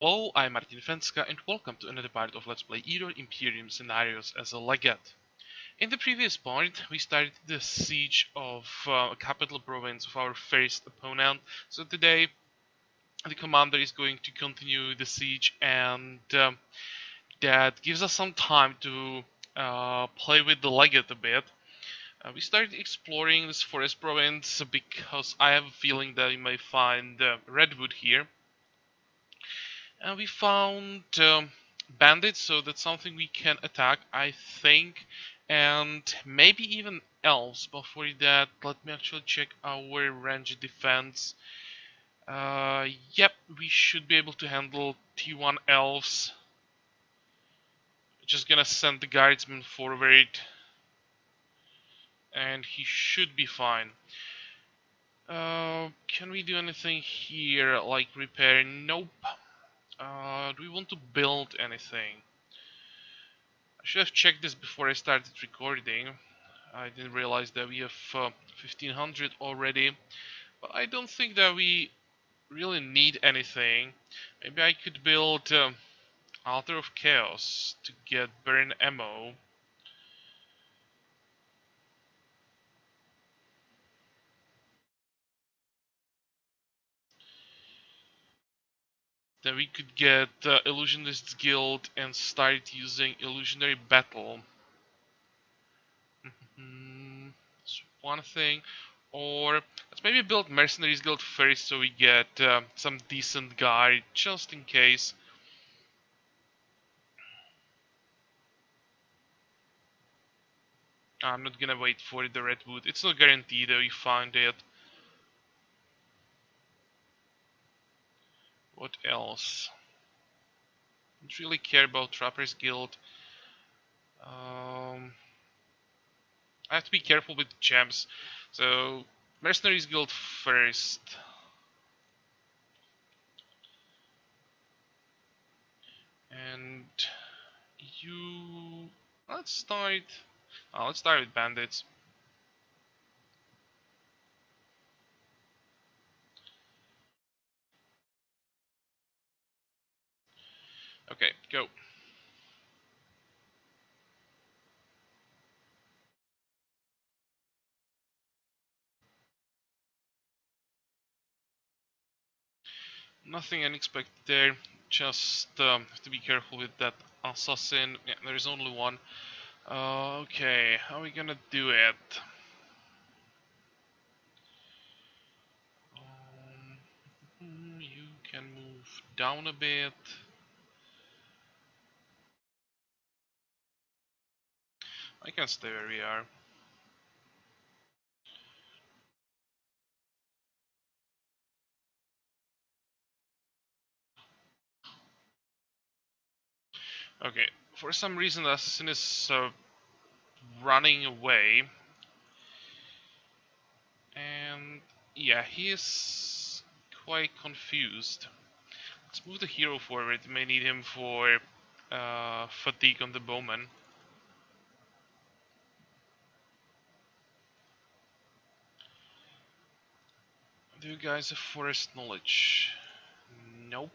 Hello, I'm Martin Fencka and welcome to another part of Let's Play Eador Imperium scenarios as a Legate. In the previous part, we started the siege of a capital province of our first opponent, so today the commander is going to continue the siege and that gives us some time to play with the Legate a bit. We started exploring this forest province because I have a feeling that we may find redwood here. And we found bandits, so that's something we can attack, I think, and maybe even elves. Before that, let me actually check our range defense. Yep, we should be able to handle T1 elves. Just gonna send the guardsman forward, and he should be fine. Can we do anything here, like repair? Nope. Do we want to build anything? I should have checked this before I started recording. I didn't realize that we have 1500 already, but I don't think that we really need anything. Maybe I could build Altar of Chaos to get burn ammo. Then we could get Illusionist's Guild and start using Illusionary Battle. That's one thing. Or let's maybe build Mercenaries Guild first so we get some decent guard just in case. I'm not gonna wait for the redwood. It's not guaranteed that we find it. What else? Don't really care about Trappers Guild. I have to be careful with gems. So Mercenaries Guild first. And you let's start with bandits. Okay, go. Nothing unexpected there. Just have to be careful with that assassin. Yeah, there's only one. Okay, how are we gonna do it? You can move down a bit. I can stay where we are. Okay, for some reason the assassin is running away. And yeah, he is quite confused. Let's move the hero forward. We may need him for fatigue on the bowman. Do you guys have forest knowledge? Nope.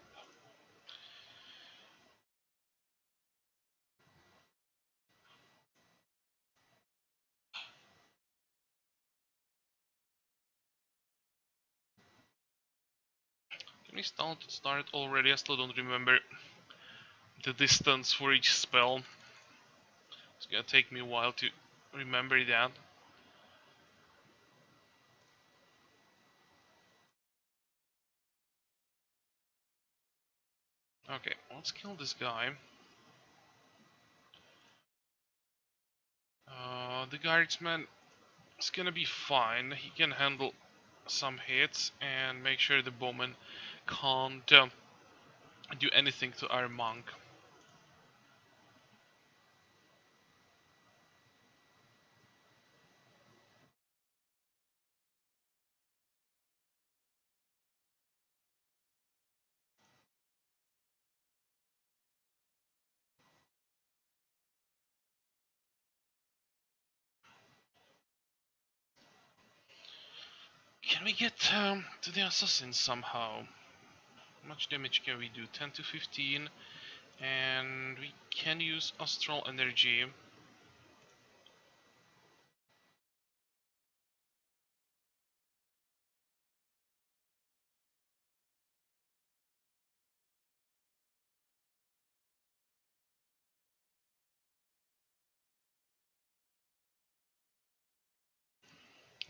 Can we start already? I still don't remember the distance for each spell. It's gonna take me a while to remember that. Okay, let's kill this guy. The guardsman is gonna be fine. He can handle some hits and make sure the bowman can't do anything to our monk. Can we get to the assassin somehow? much damage can we do? 10 to 15. And we can use astral energy.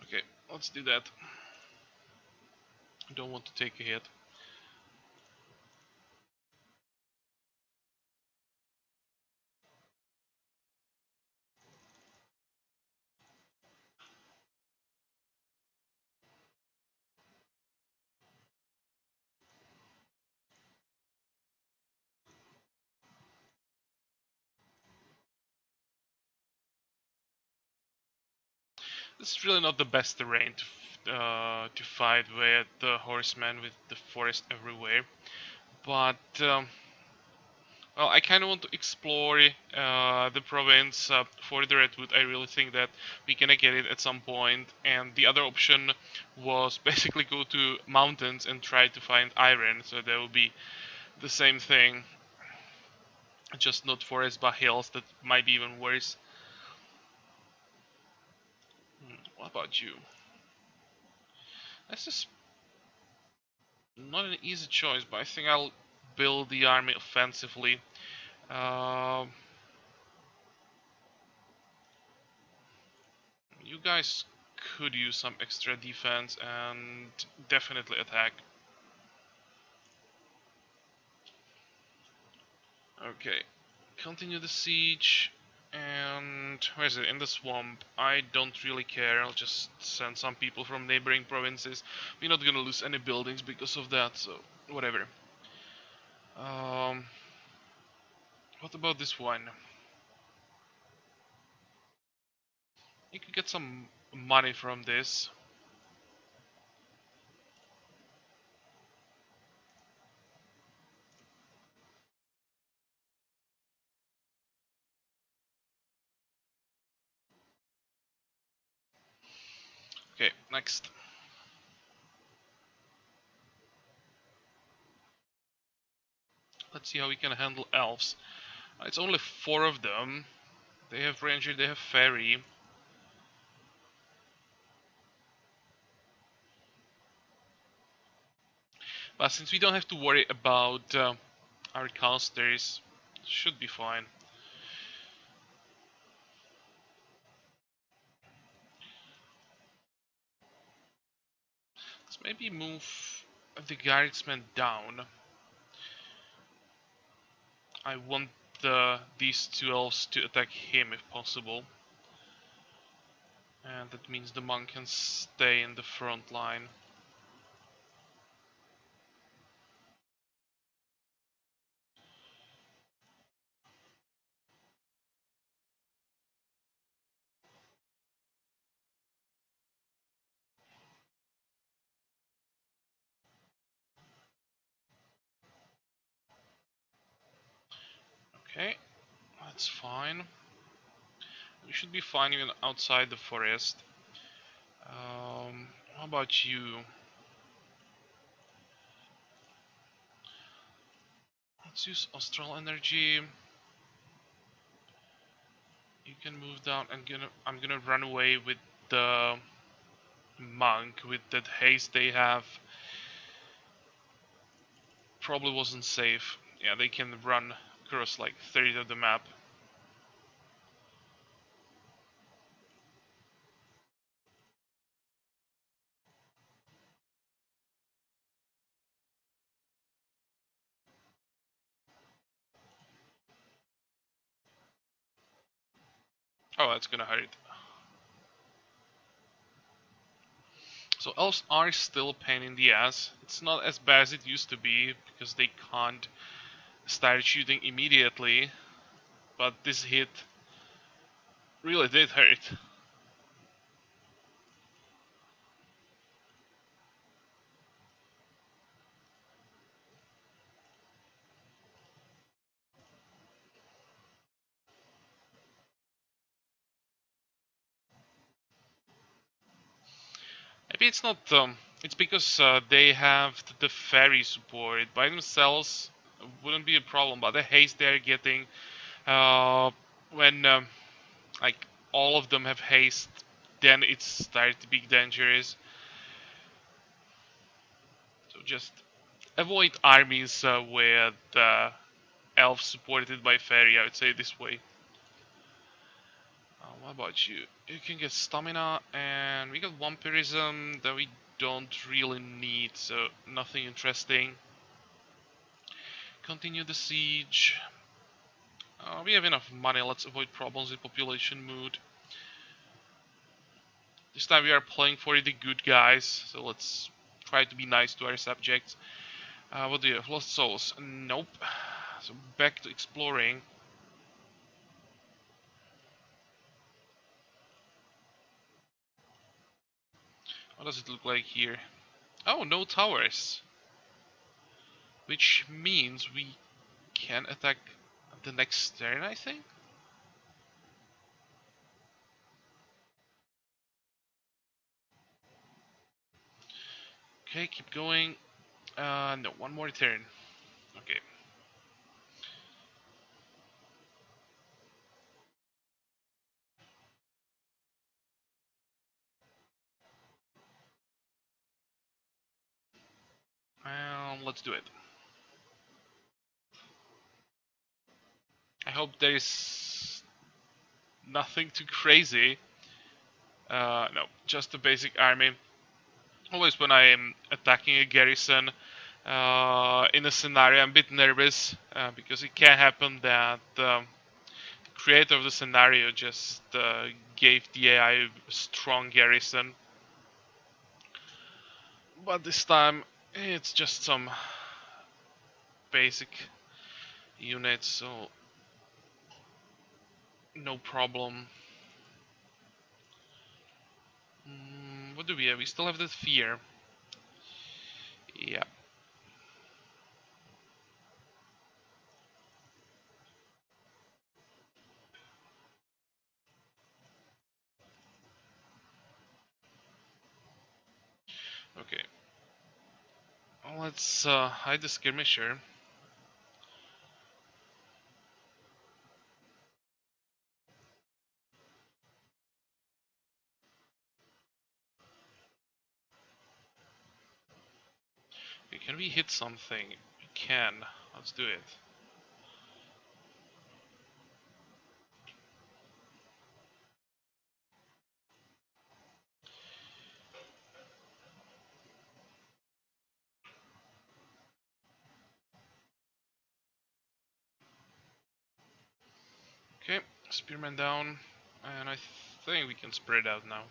Okay, let's do that. I don't want to take a hit. This is really not the best terrain to fight with the horsemen with the forest everywhere. But well, I kind of want to explore the province for the redwood. I really think that we can get it at some point. And the other option was basically go to mountains and try to find iron. So that would be the same thing, just not forest but hills. That might be even worse. What about you? This is not an easy choice, but I think I'll build the army offensively. Uh, you guys could use some extra defense and definitely attack. Okay, continue the siege. And where is it? In the swamp. I don't really care. I'll just send some people from neighboring provinces. We're not gonna lose any buildings because of that, so whatever. Um, what about this one? You could get some money from this. Okay, next. Let's see how we can handle elves. It's only 4 of them. They have ranger, they have fairy. But since we don't have to worry about our casters, should be fine. Let's maybe move the guardsman down. I want these 2 elves to attack him if possible. And that means the monk can stay in the front line. Okay, that's fine. We should be fine even outside the forest. How about you? Let's use astral energy. You can move down and I'm gonna run away with the monk with that haste they have. Probably wasn't safe. Yeah, they can run across like 30 of the map. Oh, that's gonna hurt. So elves are still a pain in the ass. It's not as bad as it used to be because they can't start shooting immediately. But this hit really did hurt. Maybe it's not It's because they have the ferry support. By themselves wouldn't be a problem, but the haste they're getting when like all of them have haste, then it starts to be dangerous. So just avoid armies with elves supported by ferry, I would say this way. What about you? You can get stamina, and we got vampirism that we don't really need, so nothing interesting. Continue the siege. We have enough money, let's avoid problems with population mood. This time we are playing for the good guys, so let's try to be nice to our subjects. What do you have? Lost souls? Nope. So back to exploring. What does it look like here? Oh, no towers. Which means we can attack the next turn, I think? Okay, keep going. No, one more turn. Okay. Let's do it. I hope there is nothing too crazy. No, just a basic army. Always when I am attacking a garrison in a scenario, I'm a bit nervous because it can happen that the creator of the scenario just gave the AI a strong garrison. But this time it's just some basic units, so no problem. What do we have? We still have that fear. Yeah. Okay. Let's hide the skirmisher. Okay, can we hit something? We can. Let's do it. Okay, spearman down, and I think we can spread out now.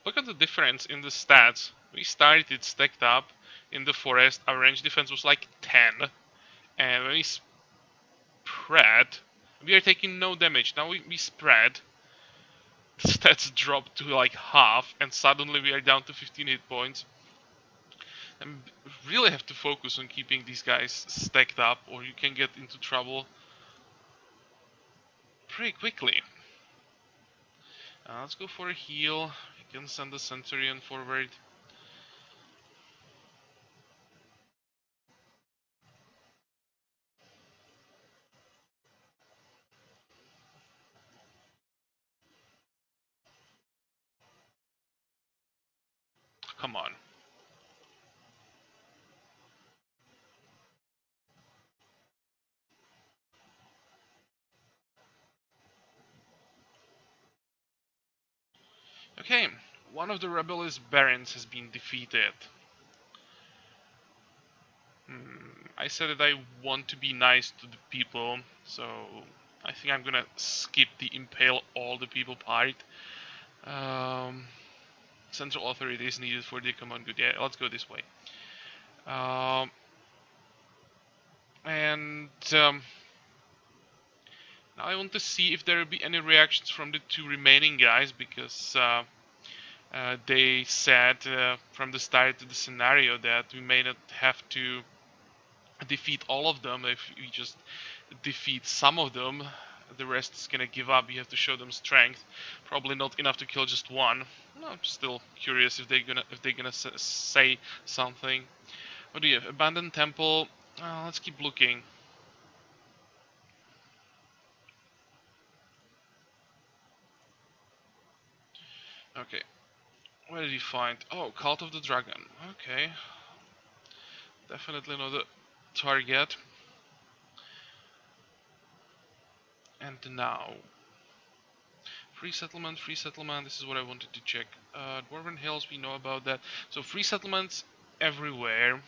Look at the difference in the stats. We started stacked up in the forest, our range defense was like 10, and when we spread, we are taking no damage. Now we spread, the stats drop to like half, and suddenly we are down to 15 hit points. And really have to focus on keeping these guys stacked up, or you can get into trouble pretty quickly. Let's go for a heal. You can send the Centurion forward. Come on. Okay, one of the rebellious barons has been defeated. I said that I want to be nice to the people, so I think I'm gonna skip the impale all the people part. Central authority is needed for the common good. Yeah, let's go this way. Um, and now I want to see if there will be any reactions from the two remaining guys, because They said from the start of the scenario that we may not have to defeat all of them. If we just defeat some of them, the rest is gonna give up. You have to show them strength. Probably not enough to kill just one. No, I'm still curious if they're gonna say something. What do you have? Abandoned temple. Let's keep looking. Okay. What did you find? Oh, Cult of the Dragon. Okay. Definitely not the target. And now, free settlement, free settlement. This is what I wanted to check. Dwarven Hills, we know about that. So free settlements everywhere.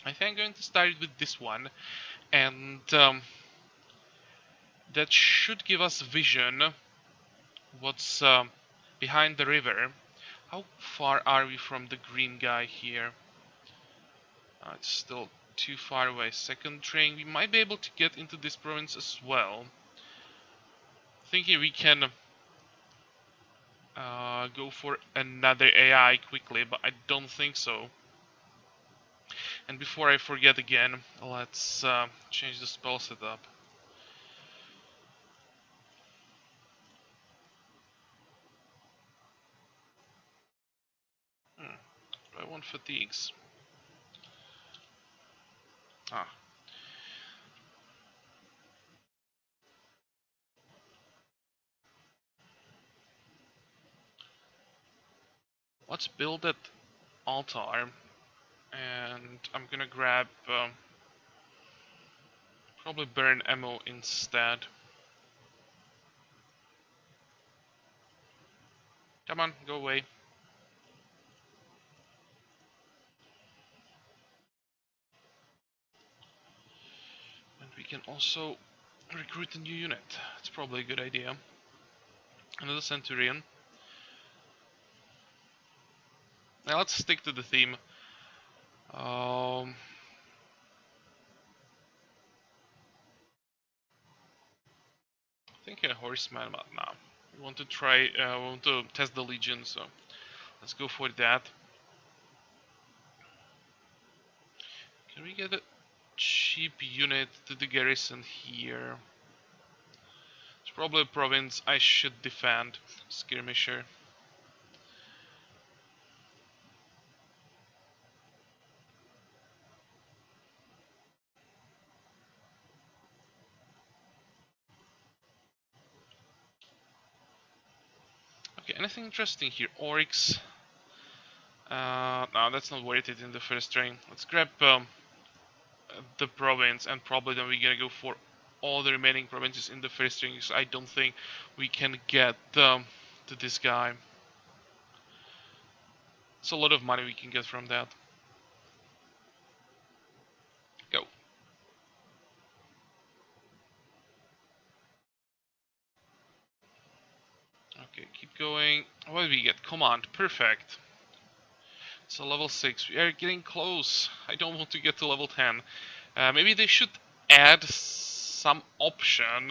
I think I'm going to start with this one, and that should give us vision. What's behind the river? How far are we from the green guy here? It's still too far away. Second train. We might be able to get into this province as well. Thinking we can go for another AI quickly, but I don't think so. And before I forget again, let's change the spell setup. I want fatigues. Ah. Let's build that altar, and I'm gonna grab probably burn ammo instead. Come on, go away. And we can also recruit a new unit. It's probably a good idea. Another Centurion. Now let's stick to the theme. Um, I think a horseman, but now we want to try. We want to test the Legion, so let's go for that. Can we get a cheap unit to the garrison here? It's probably a province I should defend. Skirmisher. Okay, anything interesting here? Oryx. No, that's not worth it in the first train. Let's grab the province, and probably then we're gonna go for all the remaining provinces in the first train, because I don't think we can get to this guy. It's a lot of money we can get from that. Go. Okay, keep going. What do we get? Command. Perfect. So level 6. We are getting close. I don't want to get to level 10. Maybe they should add some option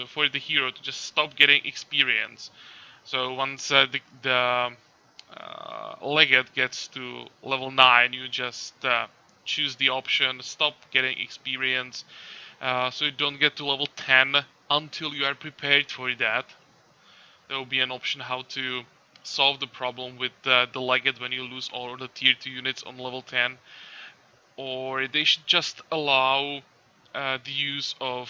for the hero to just stop getting experience. So once the Legate gets to level 9, you just choose the option stop getting experience, so you don't get to level 10 until you are prepared for that. There will be an option how to solve the problem with the Legate when you lose all the tier 2 units on level 10. Or they should just allow the use of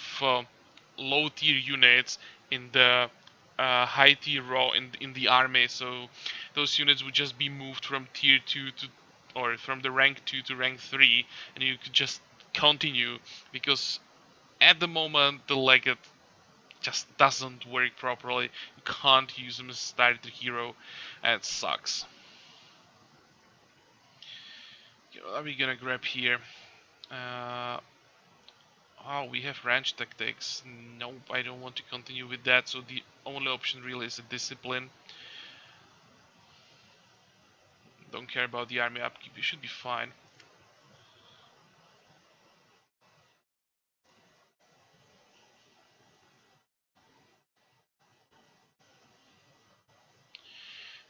low tier units in the high tier raw in the army, so those units would just be moved from tier 2 to, or from the rank 2 to rank 3, and you could just continue, because at the moment the Legate just doesn't work properly. You can't use him as a starter hero, and it sucks. Okay, what are we gonna grab here? Uh, oh, we have ranch tactics. Nope, I don't want to continue with that, so the only option really is a discipline. Don't care about the army upkeep, you should be fine.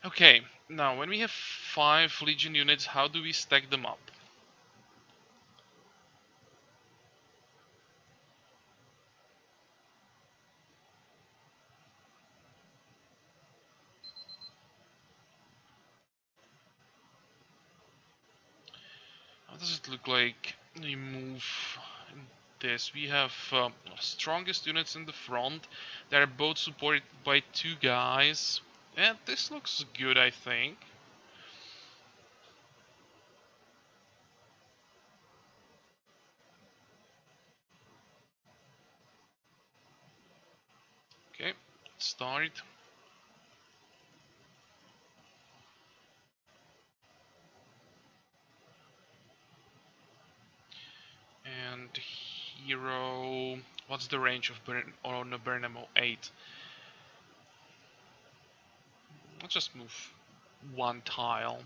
Okay, now when we have 5 Legion units, how do we stack them up? How does it look like we move this? We have strongest units in the front. They're both supported by 2 guys. And this looks good, I think. Okay, start. And hero. What's the range of Bernamo 8? Let's just move 1 tile.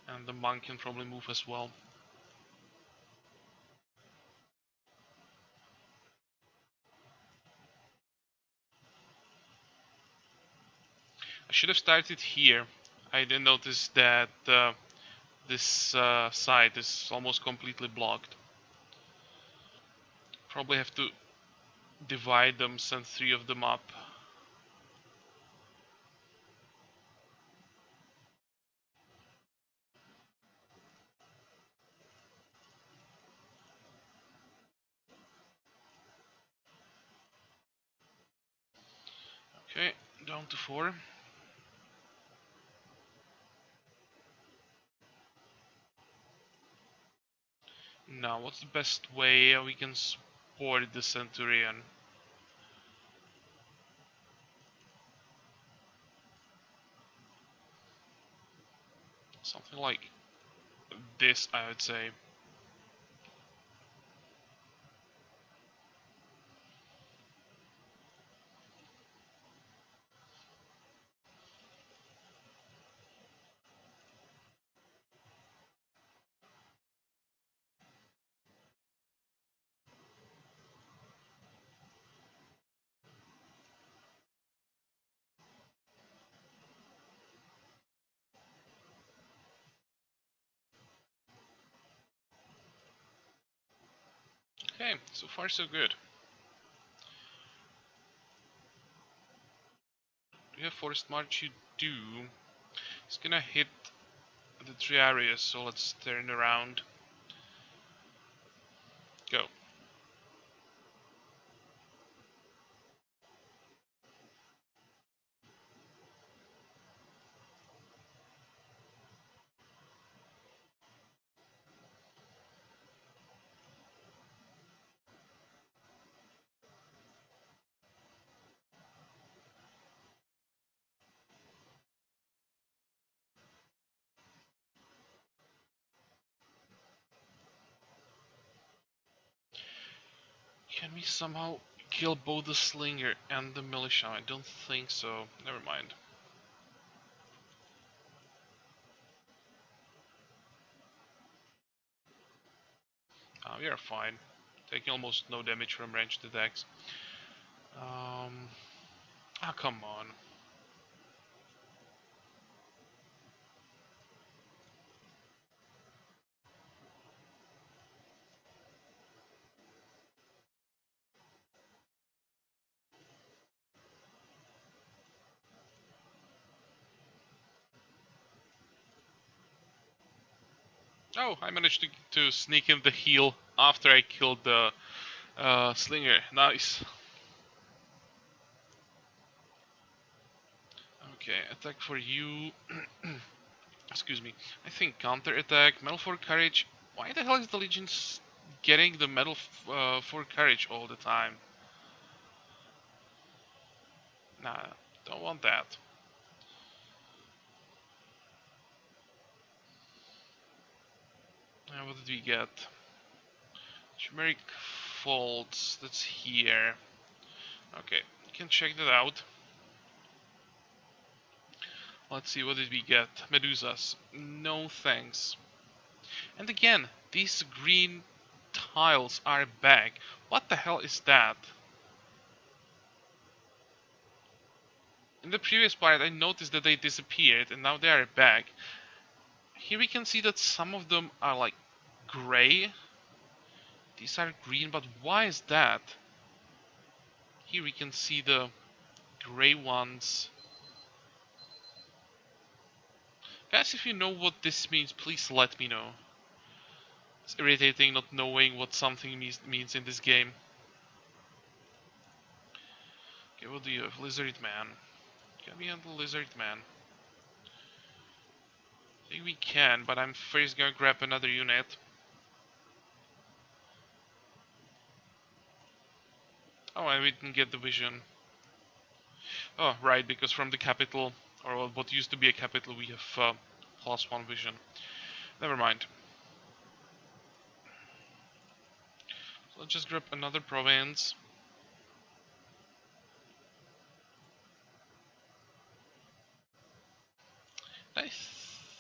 And the monk can probably move as well. I should have started here. I didn't notice that this side is almost completely blocked. Probably have to divide them, send 3 of them up. Okay, down to 4. Now, what's the best way we can support the Centurion? Something like this, I would say. Okay, so far so good. Do you have Forest March? You do. It's gonna hit the 3 areas, so let's turn around. Go. Can we somehow kill both the Slinger and the Militia? I don't think so. Never mind. We are fine. Taking almost no damage from ranged attacks. Come on. Oh, I managed to sneak in the heal after I killed the Slinger. Nice. Okay, attack for you. Excuse me. I think counter attack, medal for courage. Why the hell is the Legion getting the medal for courage all the time? Nah, don't want that. What did we get? Turmeric folds. That's here. Okay, you can check that out. Let's see, what did we get? Medusas. No thanks. And again, these green tiles are back. What the hell is that? In the previous part, I noticed that they disappeared, and now they are back. Here we can see that some of them are like gray. These are green, but why is that? Here we can see the gray ones. Guys, if you know what this means, please let me know. It's irritating not knowing what something means in this game. Okay, what do you have? Lizard Man. Can we handle Lizard Man? I think we can, but I'm first gonna grab another unit. Oh, and we didn't get the vision. Oh, right, because from the capital, or what used to be a capital, we have +1 vision. Never mind. So let's just grab another province. I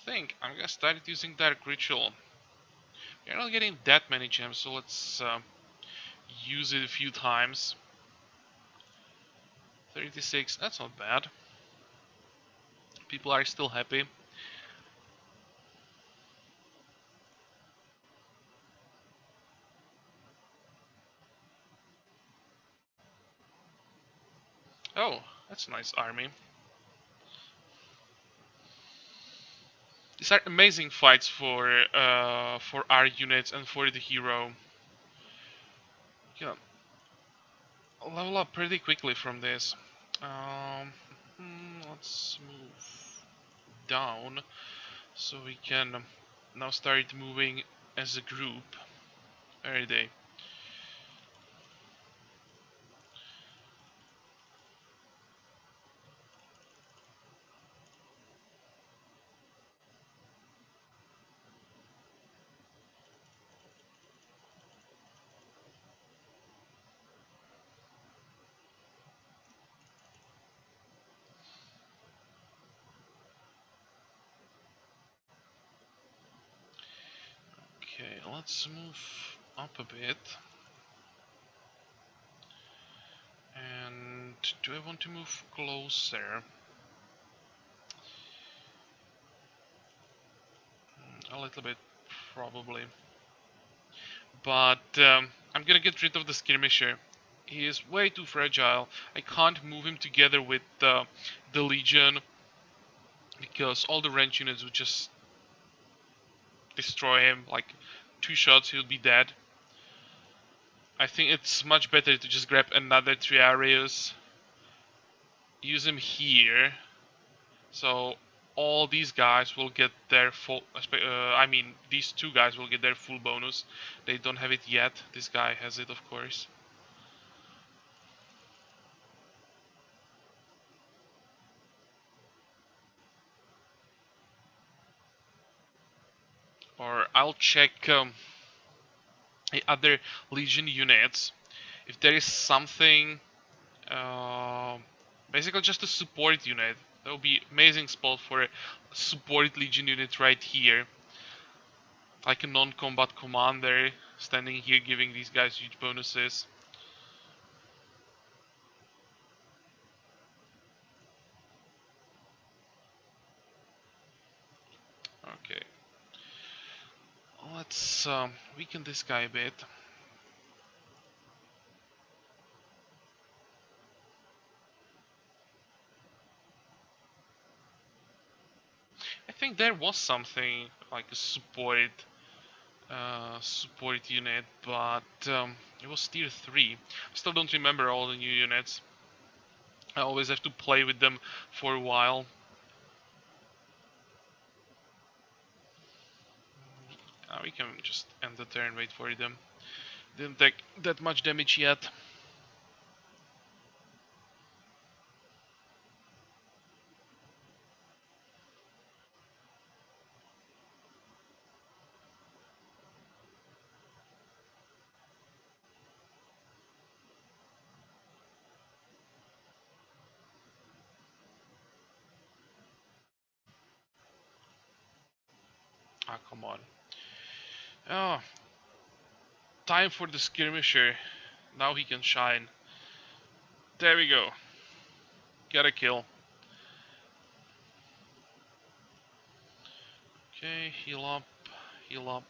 think I'm gonna start using Dark Ritual. We're not getting that many gems, so let's use it a few times. 36, that's not bad. People are still happy. Oh, that's a nice army. These are amazing fights for our units and for the hero. Yeah, level up pretty quickly from this. Let's move down so we can now start moving as a group. Where are they? Okay, let's move up a bit. And do I want to move closer? A little bit, probably. But I'm gonna get rid of the skirmisher. He is way too fragile. I can't move him together with the Legion because all the range units would just destroy him. Like 2 shots, he'll be dead. I think it's much better to just grab another Triarius, use him here, so all these guys will get their full. I mean, these 2 guys will get their full bonus. They don't have it yet. This guy has it, of course. Or I'll check the other Legion units if there is something. Basically, just a support unit. That would be amazing spot for a support Legion unit right here. Like a non-combat commander standing here giving these guys huge bonuses. Okay. Let's weaken this guy a bit. I think there was something like a support unit, but it was tier 3. I still don't remember all the new units. I always have to play with them for a while. We can just end the turn, wait for them. Didn't take that much damage yet. Ah, come on. Oh, time for the skirmisher. Now he can shine. There we go. Got a kill. Okay, heal up, heal up.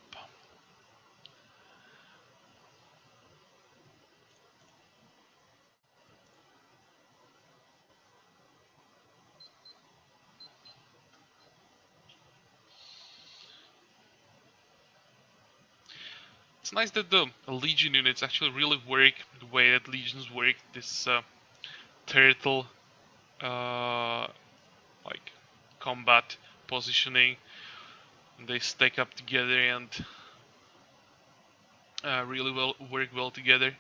It's nice that the Legion units actually really work the way that Legions work. This turtle, like combat positioning. They stack up together and really well work well together.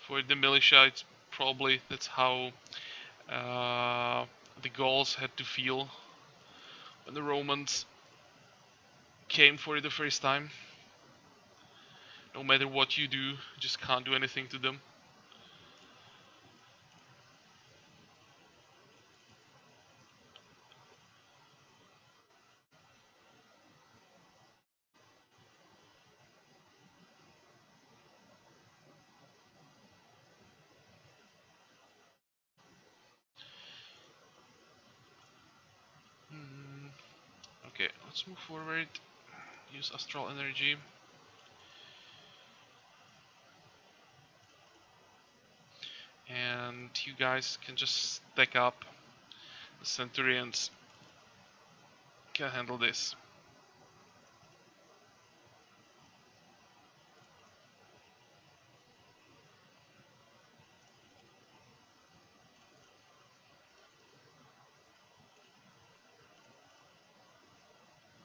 For the militia, it's probably that's how the Gauls had to feel when the Romans came for it the first time. No matter what you do, you just can't do anything to them. Okay, let's move forward. Use astral energy. And you guys can just stack up. The Centurions can handle this.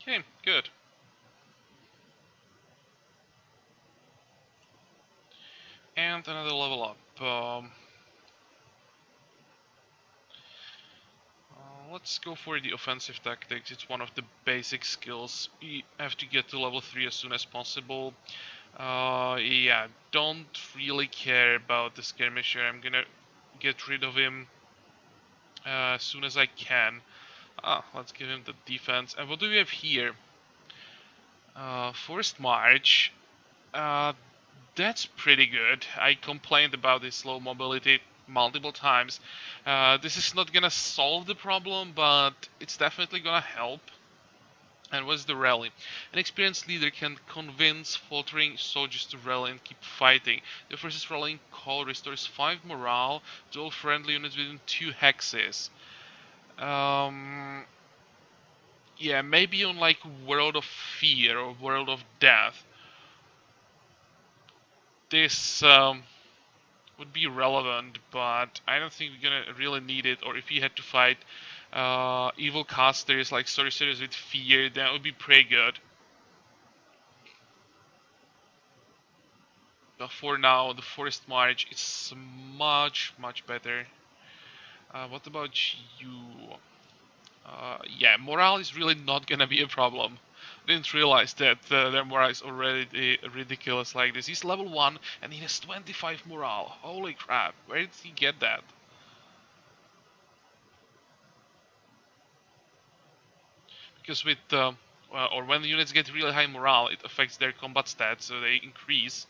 Okay, good. And another level up. Let's go for the offensive tactics. It's one of the basic skills. You have to get to level 3 as soon as possible. Yeah, don't really care about the skirmisher. I'm gonna get rid of him as soon as I can. Let's give him the defense. And what do we have here? Forced March. Uh, that's pretty good. I complained about his slow mobility multiple times. This is not gonna solve the problem, but it's definitely gonna help. And what's the rally? An experienced leader can convince faltering soldiers to rally and keep fighting. The first rallying call restores 5 morale to all friendly units within 2 hexes. Yeah, maybe on like World of Fear or World of Death. This would be relevant, but I don't think we're gonna really need it. Or if you had to fight evil casters like sorcerers with fear, that would be pretty good. But for now, the Forest March is much better. What about you? Yeah, morale is really not gonna be a problem. I didn't realize that their morale is already ridiculous like this. He's level 1 and he has 25 morale. Holy crap, where did he get that? Because with or when the units get really high morale, it affects their combat stats, so they increase.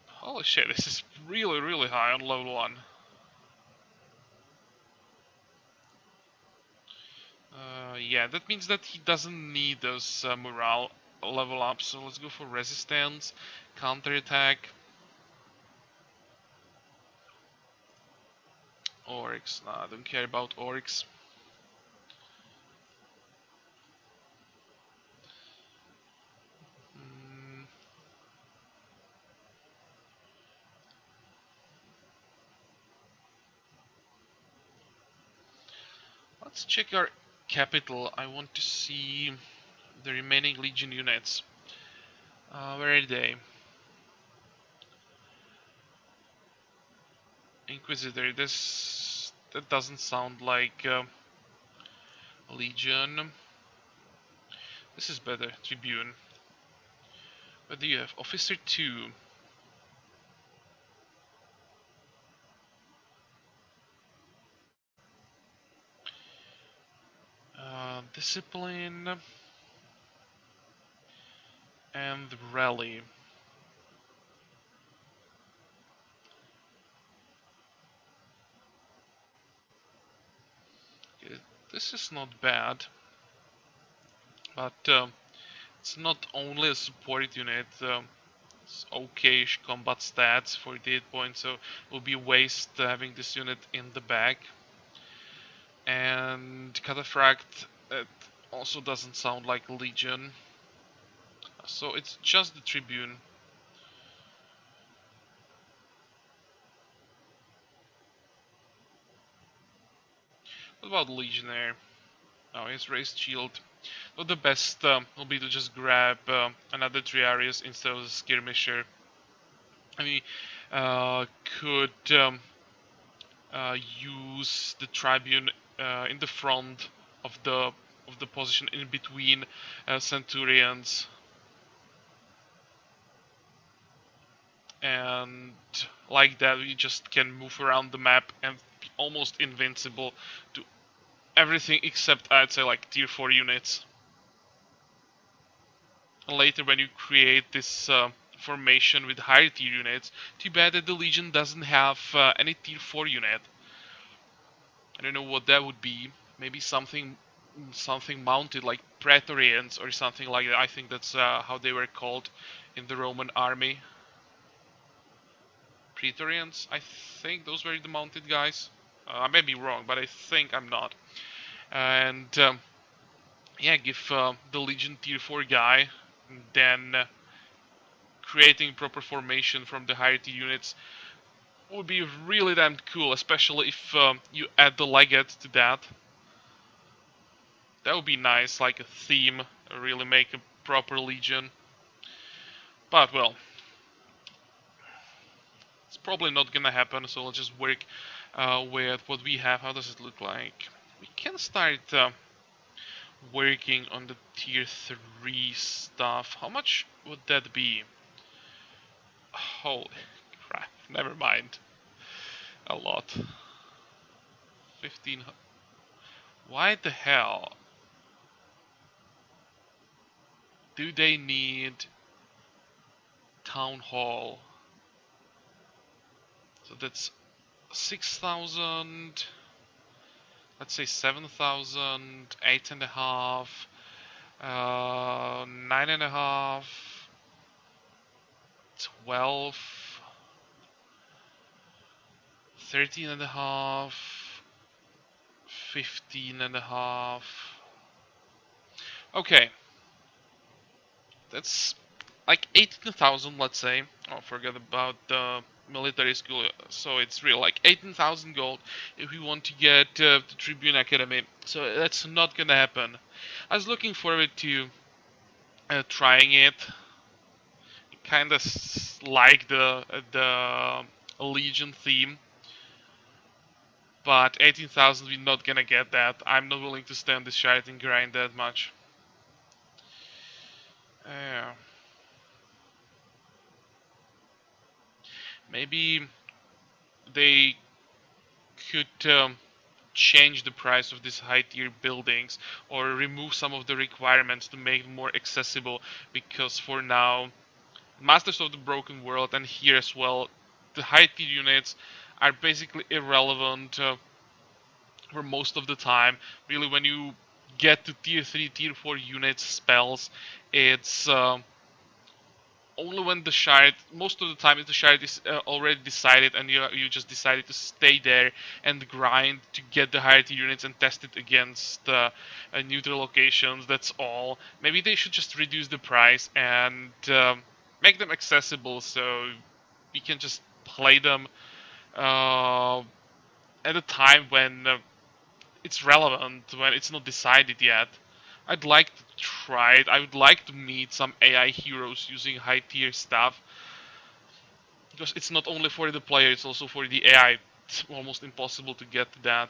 Holy shit, this is really high on level 1. Yeah, that means that he doesn't need those morale level ups, so let's go for resistance, counterattack, Oryx. Nah, I don't care about Oryx. Mm, let's check our capital. I want to see the remaining Legion units. Where are they? Inquisitor. That doesn't sound like Legion. This is better. Tribune. What do you have? Officer 2. Discipline. And Rally. This is not bad, but it's not only a support unit. It's okay-ish combat stats, 48 points, so it will be a waste having this unit in the bag. And Cataphract, it also doesn't sound like Legion, so it's just the Tribune. What about Legionnaire? Oh, he's raised shield. So the best will be to just grab another Triarius instead of the Skirmisher. I mean, could use the Tribune in the front of the position in between Centurions, and like that we just can move around the map and be almost invincible to everything except, I'd say, like tier 4 units. Later when you create this formation with higher tier units, too bad that the Legion doesn't have any tier 4 unit. I don't know what that would be. Maybe something mounted like Praetorians or something like that. I think that's how they were called in the Roman army. Praetorians? I think those were the mounted guys. I may be wrong, but I think I'm not. And yeah, give the Legion tier 4 guy, then creating proper formation from the higher tier units would be really damn cool, especially if you add the Legate to that. That would be nice, like a theme, really make a proper Legion. But well, it's probably not gonna happen, so let's just work with what we have. How does it look like? We can start working on the tier 3 stuff. How much would that be? Holy crap, never mind. A lot. 15. Why the hell do they need Town Hall? So that's 6,000. Let's say 7,000, 8.5, 9.5, 12, 13.5, 15.5. Okay, that's like 18,000, let's say. Oh, forget about the military school. So it's real, like 18,000 gold if we want to get the Tribune Academy. So that's not gonna happen. I was looking forward to trying it. Kind of like the Legion theme, but 18,000 we're not gonna get that. I'm not willing to stand this shit and grind that much. Yeah. Maybe they could change the price of these high tier buildings or remove some of the requirements to make them more accessible, because for now Masters of the Broken World and here as well the high tier units are basically irrelevant for most of the time. Really, when you get to tier 3, tier 4 units, spells, it's only when the shard, most of the time, if the shard is already decided and you just decided to stay there and grind to get the higher tier units and test it against neutral locations. That's all. Maybe they should just reduce the price and make them accessible so we can just play them at a time when it's relevant, when it's not decided yet. I'd like to try it. I would like to meet some AI heroes using high tier stuff, because it's not only for the player, it's also for the AI. It's almost impossible to get to that.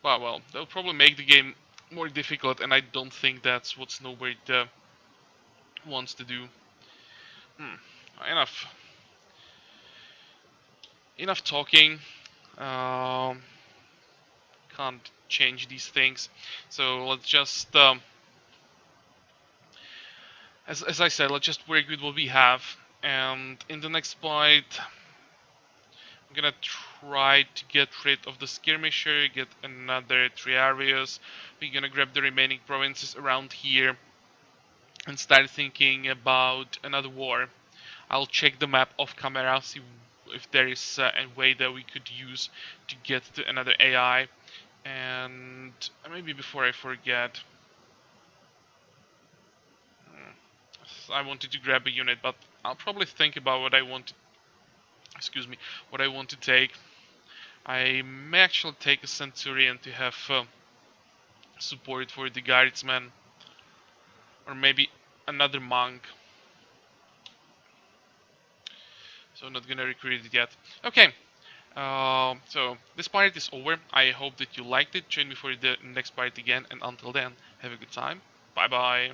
But well, that'll probably make the game more difficult, and I don't think that's what Snowbird wants to do. Enough. Enough talking. Um, can't change these things. So let's just, as I said, let's just work with what we have. And in the next part, I'm gonna try to get rid of the skirmisher, get another 3 areas. We're gonna grab the remaining provinces around here and start thinking about another war. I'll check the map off camera, see if there is a way that we could use to get to another AI. And maybe before I forget, I wanted to grab a unit, but I'll probably think about what I want to, excuse me, what I want to take. I may actually take a Centurion to have support for the guardsmen, or maybe another monk. So I'm not gonna recruit it yet. Okay, so this part is over. I hope that you liked it. Join me for the next part again, and until then, have a good time. Bye bye.